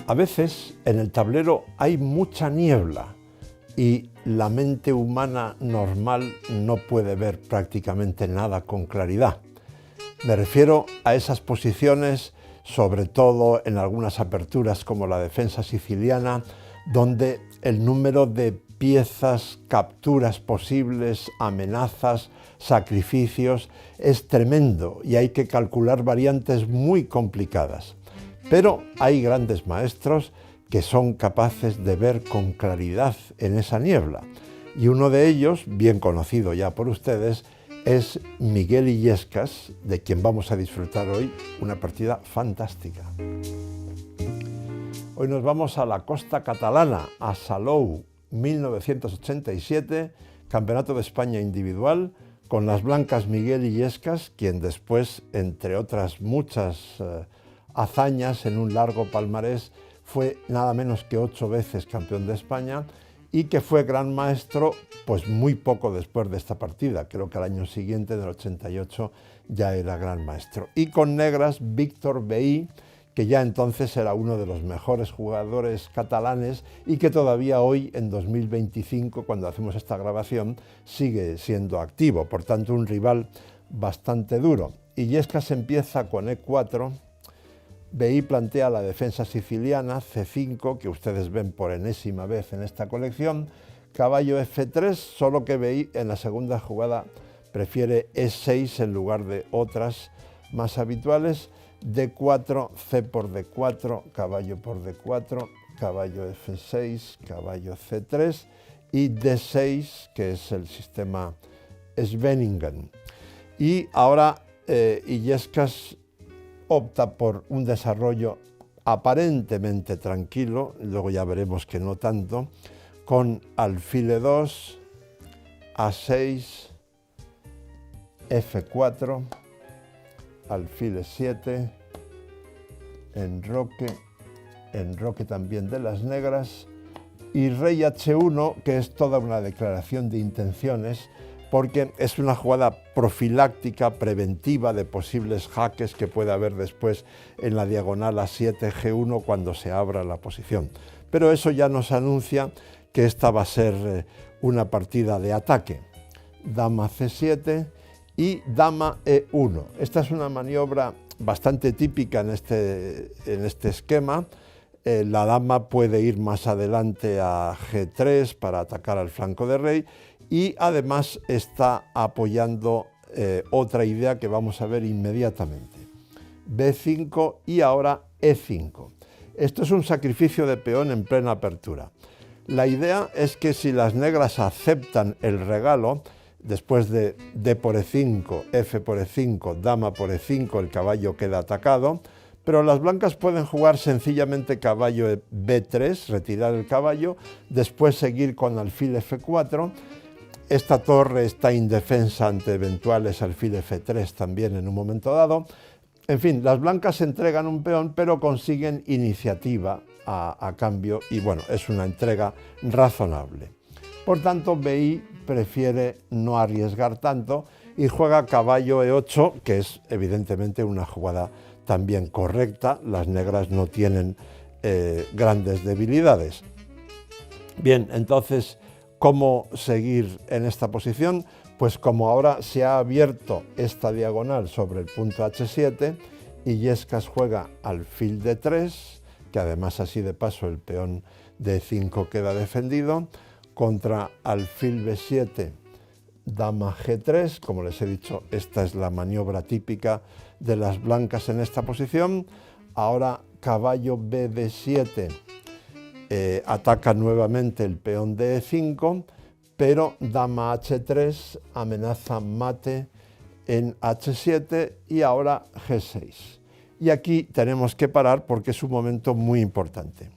A veces en el tablero hay mucha niebla y la mente humana normal no puede ver prácticamente nada con claridad. Me refiero a esas posiciones, sobre todo en algunas aperturas como la defensa siciliana, donde el número de piezas, capturas posibles, amenazas, sacrificios es tremendo y hay que calcular variantes muy complicadas. Pero hay grandes maestros que son capaces de ver con claridad en esa niebla. Y uno de ellos, bien conocido ya por ustedes, es Miguel Illescas, de quien vamos a disfrutar hoy una partida fantástica. Hoy nos vamos a la costa catalana, a Salou, 1987, Campeonato de España individual, con las blancas Miguel Illescas, quien después, entre otras muchas hazañas en un largo palmarés, fue nada menos que 8 veces campeón de España y que fue gran maestro pues muy poco después de esta partida. Creo que al año siguiente, del 88, ya era gran maestro. Y con negras, Víctor Vehí, que ya entonces era uno de los mejores jugadores catalanes y que todavía hoy, en 2025, cuando hacemos esta grabación, sigue siendo activo. Por tanto, un rival bastante duro. Illescas empieza con E4, Vehí plantea la defensa siciliana, C5, que ustedes ven por enésima vez en esta colección, caballo F3, solo que Vehí en la segunda jugada prefiere E6 en lugar de otras más habituales, D4, C por D4, caballo por D4, caballo F6, caballo C3 y D6, que es el sistema Scheveningen. Y ahora Illescas opta por un desarrollo aparentemente tranquilo, luego ya veremos que no tanto, con alfil E2, A6, F4, alfil E7, enroque también de las negras, y rey H1, que es toda una declaración de intenciones, porque es una jugada profiláctica, preventiva de posibles jaques que puede haber después en la diagonal A7, G1 cuando se abra la posición. Pero eso ya nos anuncia que esta va a ser una partida de ataque. Dama C7 y dama E1. Esta es una maniobra bastante típica en este esquema. La dama puede ir más adelante a G3 para atacar al flanco de rey, y además está apoyando otra idea que vamos a ver inmediatamente. B5 y ahora E5. Esto es un sacrificio de peón en plena apertura. La idea es que si las negras aceptan el regalo, después de D por E5, F por E5, dama por E5, el caballo queda atacado, pero las blancas pueden jugar sencillamente caballo B3, retirar el caballo, después seguir con alfil F4, esta torre está indefensa ante eventuales alfil F3 también en un momento dado. En fin, las blancas entregan un peón, pero consiguen iniciativa a cambio y bueno, es una entrega razonable. Por tanto, Vehí prefiere no arriesgar tanto y juega caballo E8, que es evidentemente una jugada también correcta. Las negras no tienen grandes debilidades. Bien, entonces, ¿cómo seguir en esta posición? Pues como ahora se ha abierto esta diagonal sobre el punto H7, Illescas juega alfil D3, que además así de paso el peón D5 queda defendido, contra alfil B7, dama G3, como les he dicho, esta es la maniobra típica de las blancas en esta posición. Ahora caballo BD7, ataca nuevamente el peón de E5, pero dama H3 amenaza mate en H7 y ahora G6. Y aquí tenemos que parar porque es un momento muy importante.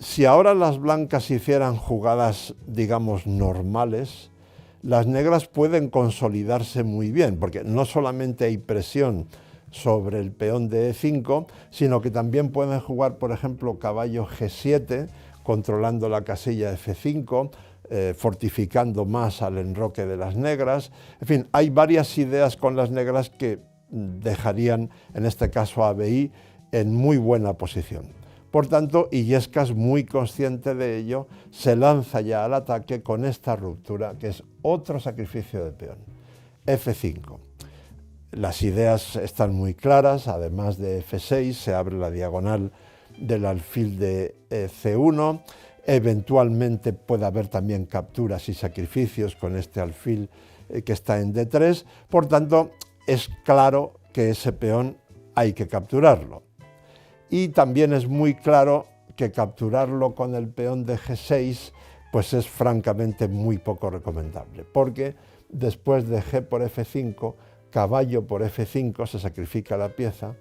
Si ahora las blancas hicieran jugadas, digamos, normales, las negras pueden consolidarse muy bien, porque no solamente hay presión sobre el peón de E5, sino que también pueden jugar, por ejemplo, caballo G7, controlando la casilla F5, fortificando más al enroque de las negras. En fin, hay varias ideas con las negras que dejarían, en este caso a Vehí, en muy buena posición. Por tanto, Illescas, muy consciente de ello, se lanza ya al ataque con esta ruptura, que es otro sacrificio de peón. F5. Las ideas están muy claras, además de F6, se abre la diagonal del alfil de C1, eventualmente puede haber también capturas y sacrificios con este alfil que está en D3, por tanto, es claro que ese peón hay que capturarlo. Y también es muy claro que capturarlo con el peón de G6 pues es francamente muy poco recomendable, porque después de G por F5, caballo por F5, se sacrifica la pieza,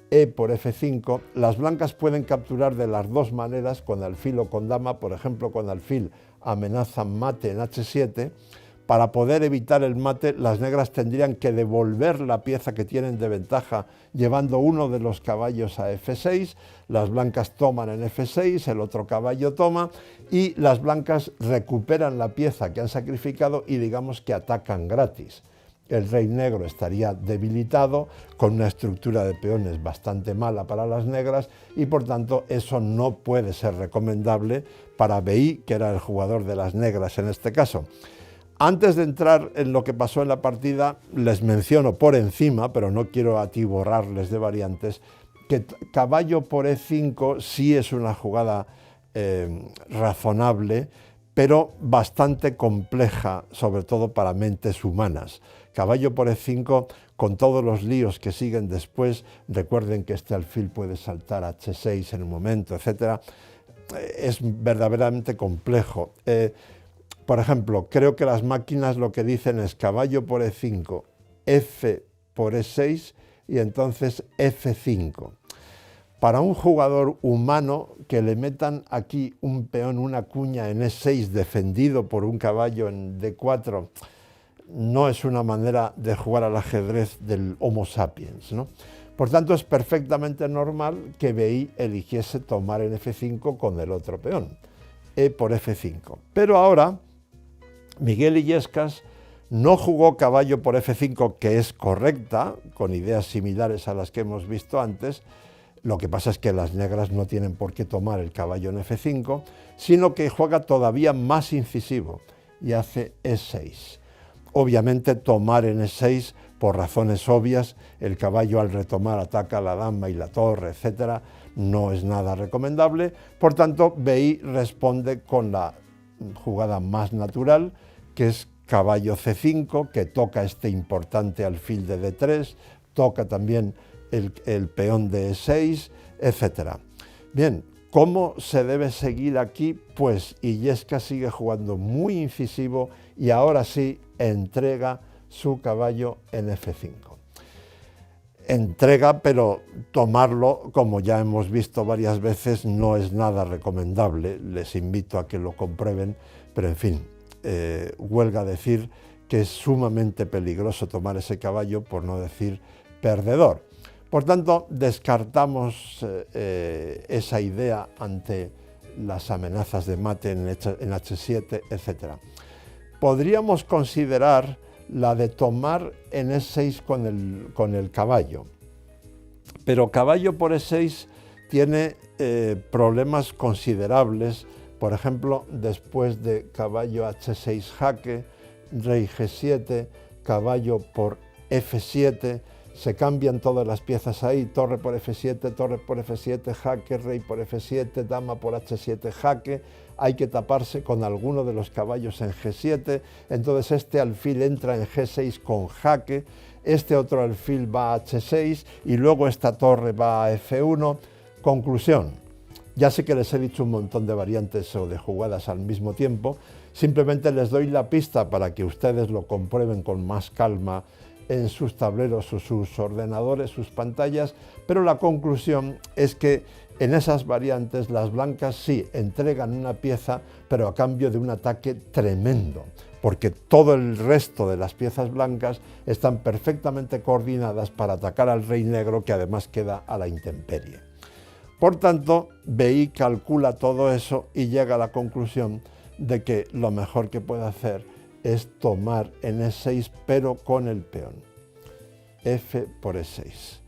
E por F5, las blancas pueden capturar de las dos maneras, con alfil o con dama, por ejemplo con alfil amenazan mate en H7, para poder evitar el mate, las negras tendrían que devolver la pieza que tienen de ventaja llevando uno de los caballos a F6, las blancas toman en F6, el otro caballo toma y las blancas recuperan la pieza que han sacrificado y digamos que atacan gratis. El rey negro estaría debilitado, con una estructura de peones bastante mala para las negras y por tanto eso no puede ser recomendable para BI, que era el jugador de las negras en este caso. Antes de entrar en lo que pasó en la partida, les menciono por encima, pero no quiero atiborrarles de variantes, que caballo por E5 sí es una jugada razonable, pero bastante compleja, sobre todo para mentes humanas. Caballo por E5, con todos los líos que siguen después, recuerden que este alfil puede saltar a H6 en un momento, etc. Es verdaderamente complejo. Por ejemplo, creo que las máquinas lo que dicen es caballo por E5, F por E6 y entonces F5. Para un jugador humano que le metan aquí un peón, una cuña en E6 defendido por un caballo en D4, no es una manera de jugar al ajedrez del Homo sapiens, ¿no? Por tanto, es perfectamente normal que BI eligiese tomar en F5 con el otro peón, E por F5. Pero ahora Miguel Illescas no jugó caballo por F5, que es correcta, con ideas similares a las que hemos visto antes. Lo que pasa es que las negras no tienen por qué tomar el caballo en F5, sino que juega todavía más incisivo y hace E6. Obviamente tomar en E6, por razones obvias, el caballo al retomar ataca a la dama y la torre, etc., no es nada recomendable. Por tanto, BI responde con la jugada más natural, que es caballo C5, que toca este importante alfil de D3, toca también el peón de E6, etc. Bien, ¿cómo se debe seguir aquí? Pues Illescas sigue jugando muy incisivo y ahora sí entrega su caballo en F5. Entrega, pero tomarlo, como ya hemos visto varias veces, no es nada recomendable. Les invito a que lo comprueben, pero en fin, huelga decir que es sumamente peligroso tomar ese caballo, por no decir perdedor. Por tanto, descartamos esa idea ante las amenazas de mate en H7, etc. Podríamos considerar la de tomar en E6 con el caballo, pero caballo por E6 tiene problemas considerables. Por ejemplo, después de caballo H6 jaque, rey G7, caballo por F7, se cambian todas las piezas ahí, torre por F7, jaque, rey por F7, dama por H7, jaque, hay que taparse con alguno de los caballos en G7, entonces este alfil entra en G6 con jaque, este otro alfil va a H6 y luego esta torre va a F1. Conclusión, ya sé que les he dicho un montón de variantes o de jugadas al mismo tiempo, simplemente les doy la pista para que ustedes lo comprueben con más calma en sus tableros o sus ordenadores, sus pantallas, pero la conclusión es que en esas variantes las blancas sí entregan una pieza, pero a cambio de un ataque tremendo, porque todo el resto de las piezas blancas están perfectamente coordinadas para atacar al rey negro, que además queda a la intemperie. Por tanto, BI calcula todo eso y llega a la conclusión de que lo mejor que puede hacer es tomar en E6, pero con el peón, F por E6.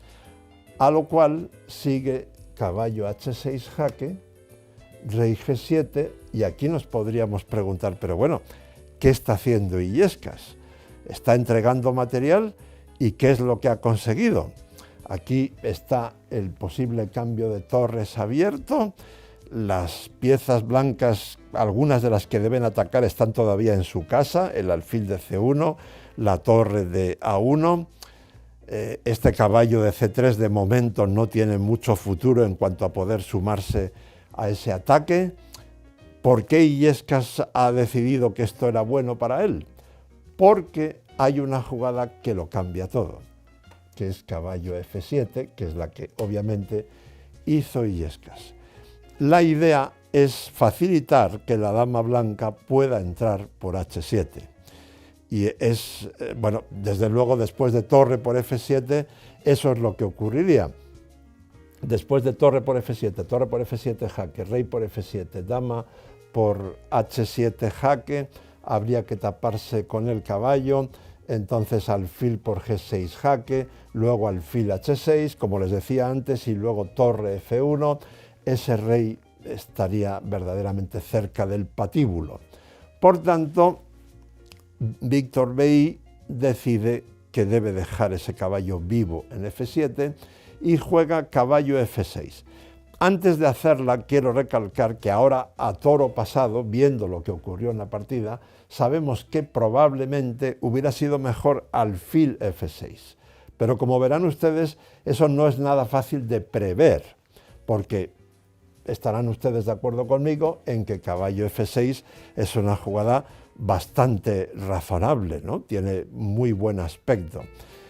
A lo cual sigue caballo H6 jaque, rey G7, y aquí nos podríamos preguntar, pero bueno, ¿qué está haciendo Illescas? ¿Está entregando material? ¿Y qué es lo que ha conseguido? Aquí está el posible cambio de torres abierto. Las piezas blancas, algunas de las que deben atacar, están todavía en su casa, el alfil de C1, la torre de A1. Este caballo de C3 de momento no tiene mucho futuro en cuanto a poder sumarse a ese ataque. ¿Por qué Illescas ha decidido que esto era bueno para él? Porque hay una jugada que lo cambia todo, que es caballo F7, que es la que obviamente hizo Illescas. La idea es facilitar que la dama blanca pueda entrar por H7. Y es, bueno, desde luego después de torre por F7, eso es lo que ocurriría. Después de torre por F7 jaque, rey por F7, dama por H7 jaque, habría que taparse con el caballo, entonces alfil por G6 jaque, luego alfil H6, como les decía antes, y luego torre F1, ese rey estaría verdaderamente cerca del patíbulo. Por tanto, Víctor Vey decide que debe dejar ese caballo vivo en F7 y juega caballo F6. Antes de hacerla, quiero recalcar que ahora, a toro pasado, viendo lo que ocurrió en la partida, sabemos que probablemente hubiera sido mejor alfil F6. Pero como verán ustedes, eso no es nada fácil de prever, porque estarán ustedes de acuerdo conmigo en que caballo F6 es una jugada bastante razonable, ¿no? Tiene muy buen aspecto.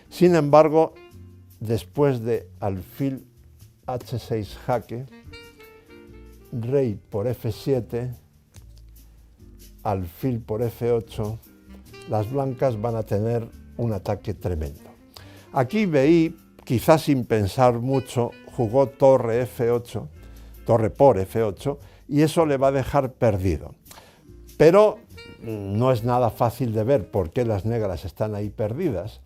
Sin embargo, después de alfil H6 jaque, rey por F7, alfil por F8, las blancas van a tener un ataque tremendo. Aquí Vey, quizás sin pensar mucho, jugó torre F8, torre por F8, y eso le va a dejar perdido. Pero no es nada fácil de ver por qué las negras están ahí perdidas.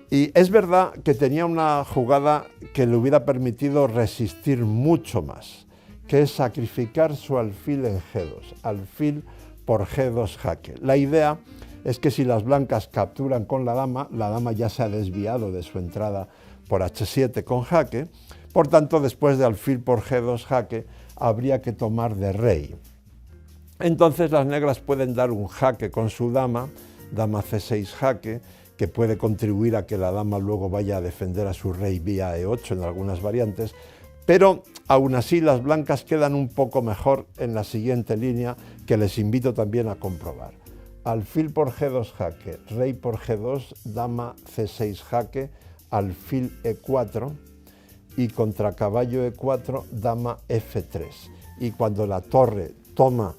Y es verdad que tenía una jugada que le hubiera permitido resistir mucho más, que es sacrificar su alfil en G2, alfil por G2 jaque. La idea es que si las blancas capturan con la dama ya se ha desviado de su entrada por H7 con jaque, por tanto, después de alfil por G2 jaque, habría que tomar de rey. Entonces las negras pueden dar un jaque con su dama, dama C6 jaque, que puede contribuir a que la dama luego vaya a defender a su rey vía E8 en algunas variantes, pero aún así las blancas quedan un poco mejor en la siguiente línea, que les invito también a comprobar. Alfil por G2 jaque, rey por G2, dama C6 jaque, alfil E4 y contra caballo E4, dama F3. Y cuando la torre toma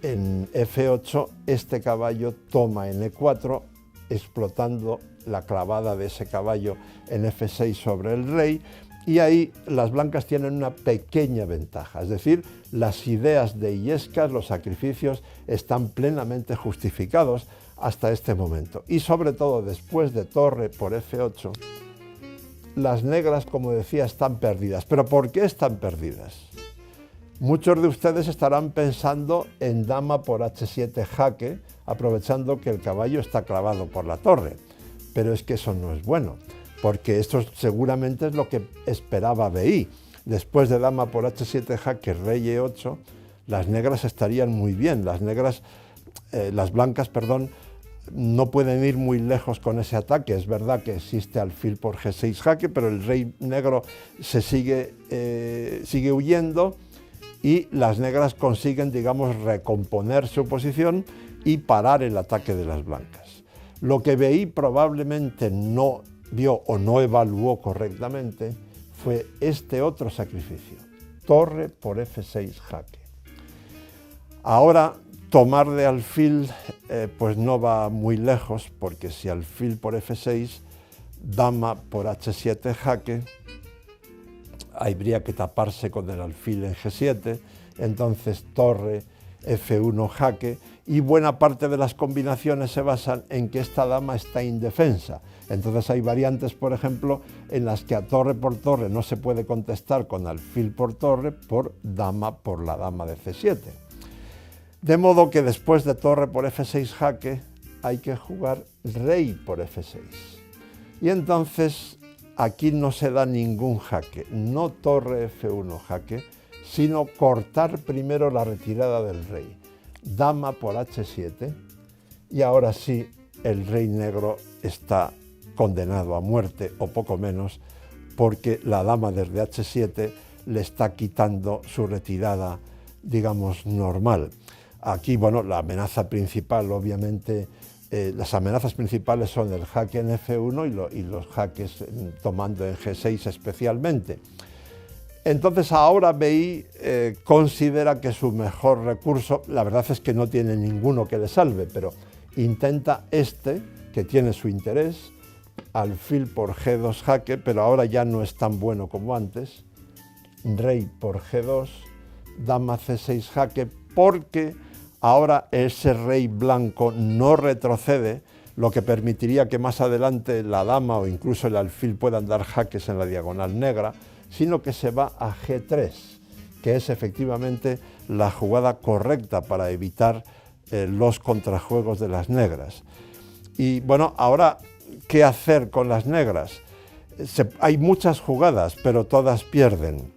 en F8, este caballo toma en E4, explotando la clavada de ese caballo en F6 sobre el rey, y ahí las blancas tienen una pequeña ventaja, es decir, las ideas de Illescas, los sacrificios, están plenamente justificados hasta este momento. Y sobre todo después de torre por F8, las negras, como decía, están perdidas. ¿Pero por qué están perdidas? Muchos de ustedes estarán pensando en dama por H7 jaque, aprovechando que el caballo está clavado por la torre. Pero es que eso no es bueno, porque esto seguramente es lo que esperaba Vey. Después de dama por H7 jaque, rey E8, las negras estarían muy bien. Las blancas, no pueden ir muy lejos con ese ataque. Es verdad que existe alfil por G6 jaque, pero el rey negro se sigue huyendo, y las negras consiguen, digamos, recomponer su posición y parar el ataque de las blancas. Lo que Vey probablemente no vio o no evaluó correctamente fue este otro sacrificio, torre por F6 jaque. Ahora, tomar de alfil pues no va muy lejos, porque si alfil por F6, dama por H7 jaque, habría que taparse con el alfil en G7, entonces torre F1 jaque, y buena parte de las combinaciones se basan en que esta dama está indefensa. Entonces hay variantes, por ejemplo, en las que a torre por torre no se puede contestar con alfil por torre por la dama de c7. De modo que después de torre por f6 jaque hay que jugar rey por f6. Y entonces aquí no se da ningún jaque, no torre f1 jaque, sino cortar primero la retirada del rey. Dama por h7 y ahora sí el rey negro está condenado a muerte o poco menos, porque la dama desde h7 le está quitando su retirada, digamos, normal. Aquí, bueno, la amenaza principal, obviamente, las amenazas principales son el jaque en f1 y los jaques tomando en g6 especialmente. Entonces ahora BI considera que su mejor recurso, la verdad es que no tiene ninguno que le salve, pero intenta este, que tiene su interés, alfil por g2 jaque, pero ahora ya no es tan bueno como antes, rey por g2, dama c6 jaque, porque ahora ese rey blanco no retrocede, lo que permitiría que más adelante la dama o incluso el alfil puedan dar jaques en la diagonal negra, sino que se va a g3, que es efectivamente la jugada correcta para evitar los contrajuegos de las negras. Y bueno, ahora, ¿qué hacer con las negras? Hay muchas jugadas, pero todas pierden.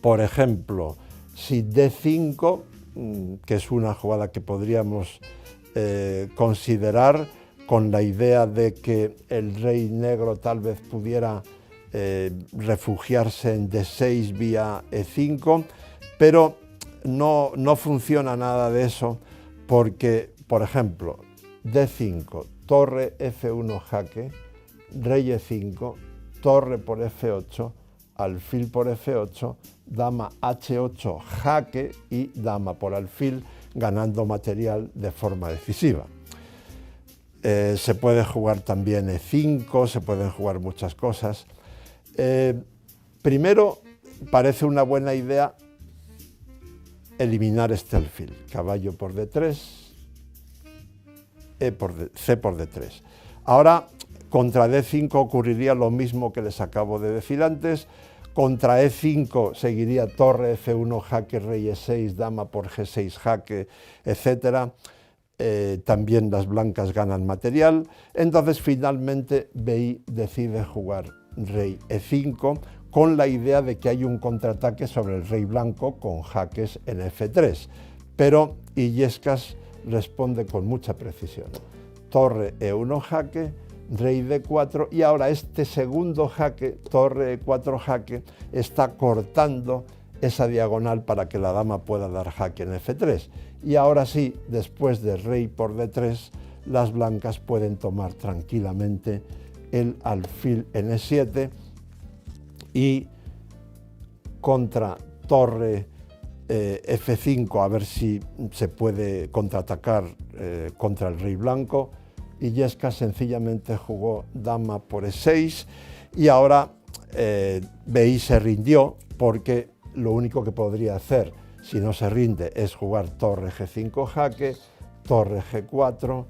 Por ejemplo, si d5, que es una jugada que podríamos considerar con la idea de que el rey negro tal vez pudiera refugiarse en d6 vía e5, pero no funciona nada de eso porque, por ejemplo, d5, torre f1 jaque, rey e5, torre por f8, alfil por f8, dama h8 jaque y dama por alfil, ganando material de forma decisiva. Se puede jugar también e5, se pueden jugar muchas cosas. Primero, parece una buena idea eliminar este alfil. Caballo por d3, c por d3. Ahora, contra d5 ocurriría lo mismo que les acabo de decir antes. Contra e5 seguiría torre f1 jaque, rey e6, dama por g6 jaque, etc. También las blancas ganan material. Entonces, finalmente, BI decide jugar rey e5 con la idea de que hay un contraataque sobre el rey blanco con jaques en f3. Pero Illescas responde con mucha precisión. Torre e1 jaque, rey d4 y ahora este segundo jaque, torre e4 jaque, está cortando esa diagonal para que la dama pueda dar jaque en f3. Y ahora sí, después de rey por d3, las blancas pueden tomar tranquilamente el alfil en e7 y contra torre f5 a ver si se puede contraatacar contra el rey blanco. Illescas sencillamente jugó dama por e6 y ahora BI se rindió porque lo único que podría hacer si no se rinde es jugar torre g5 jaque, torre g4,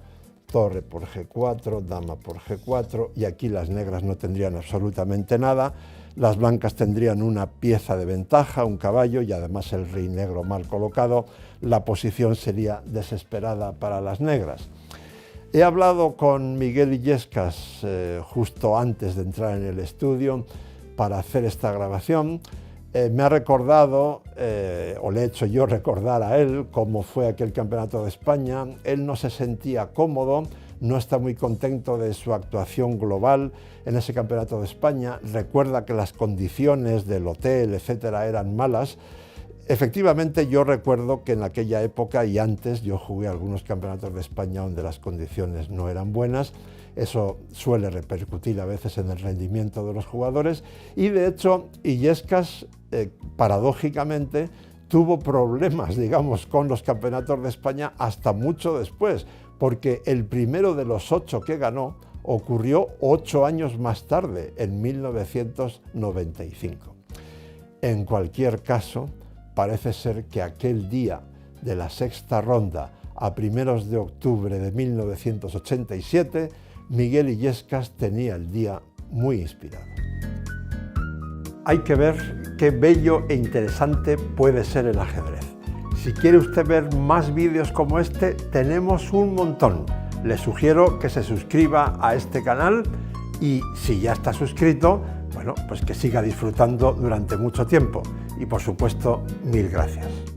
torre por g4, dama por g4 y aquí las negras no tendrían absolutamente nada. Las blancas tendrían una pieza de ventaja, un caballo y además el rey negro mal colocado. La posición sería desesperada para las negras. He hablado con Miguel Illescas justo antes de entrar en el estudio para hacer esta grabación. Me ha recordado, o le he hecho yo recordar a él, cómo fue aquel campeonato de España. Él no se sentía cómodo, no está muy contento de su actuación global en ese campeonato de España. Recuerda que las condiciones del hotel, etcétera, eran malas. Efectivamente, yo recuerdo que en aquella época y antes yo jugué algunos campeonatos de España donde las condiciones no eran buenas. Eso suele repercutir a veces en el rendimiento de los jugadores y de hecho Illescas paradójicamente tuvo problemas, digamos, con los campeonatos de España hasta mucho después, porque el primero de los 8 que ganó ocurrió 8 años más tarde, en 1995. En cualquier caso, parece ser que aquel día de la sexta ronda a primeros de octubre de 1987, Miguel Illescas tenía el día muy inspirado. Hay que ver qué bello e interesante puede ser el ajedrez. Si quiere usted ver más vídeos como este, tenemos un montón. Le sugiero que se suscriba a este canal y si ya está suscrito, bueno, pues que siga disfrutando durante mucho tiempo. Y por supuesto, mil gracias.